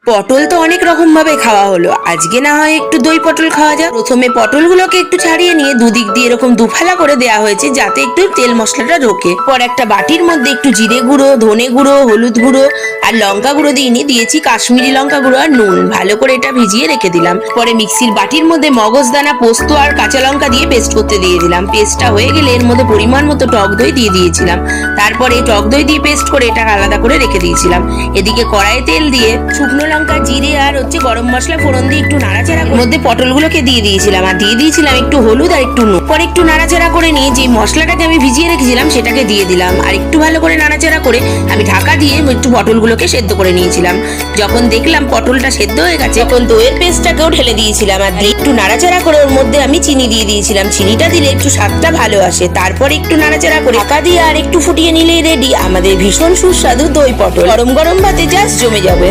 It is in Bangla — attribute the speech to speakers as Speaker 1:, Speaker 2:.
Speaker 1: পটল তো অনেক রকম ভাবে খাওয়া হলো, আজকে না হয় একটু দই পটল খাওয়া যাক। প্রথমে পটলগুলোকে একটু ছাড়িয়ে নিয়ে দুদিক দিয়ে এরকম দুফালা করে দেওয়া হয়েছে যাতে একটু তেল মশলাটা ঢোকে। পর একটা বাটির মধ্যে একটু জিরে গুঁড়ো, ধনে গুঁড়ো, হলুদ গুঁড়ো আর লঙ্কা গুঁড়ো দিয়েছি কাশ্মীরি লঙ্কা গুঁড়ো আর নুন। ভালো করে এটা ভিজিয়ে রেখে দিলাম। পরে মিক্সির বাটির মধ্যে মগজদানা, পোস্ত আর কাঁচা লঙ্কা দিয়ে পেস্ট করতে দিয়ে দিলাম। পেস্টটা হয়ে গেলে এর মধ্যে পরিমাণ মতো টক দই দিয়ে দিয়েছিলাম। তারপরে টক দই দিয়ে পেস্ট করে এটা আলাদা করে রেখে দিয়েছিলাম। এদিকে কড়াইয়ে তেল দিয়ে শুকনো লঙ্কা, জিরে আর গরম মশলা ফোড়ন দিয়ে একটু নাড়াচাড়া করে মধ্যে পটলগুলোকে দিয়ে দিয়েছিলাম আর দিয়ে দিয়েছিলাম একটু হলুদ আর একটু নুন। পরে একটু নাড়াচাড়া করে নিয়ে যে মশলাটাকে আমি ভিজিয়ে রেখেছিলাম সেটাকে দিয়ে দিলাম আর একটু ভালো করে নাড়াচাড়া করে আমি ঢাকা দিয়ে একটু পটলগুলোকে সেদ্ধ করে নিয়েছিলাম। যখন দেখলাম পটলটা সেদ্ধ হয়ে গেছে তখন দইয়ের পেস্টটাকেও ঢেলে দিয়েছিলাম আর একটু নাড়াচাড়া করে ওর মধ্যে আমি চিনি দিয়ে দিয়েছিলাম। চিনিটা দিলে একটু স্বাদটা ভালো আসে। তারপরে একটু নাড়াচাড়া করে ঢাকা দিয়ে আর একটু ফুটিয়ে নিলেই রেডি আমাদের ভীষণ সুস্বাদু দই পটল। গরম গরম ভাতে জাস্ট জমে যাবে।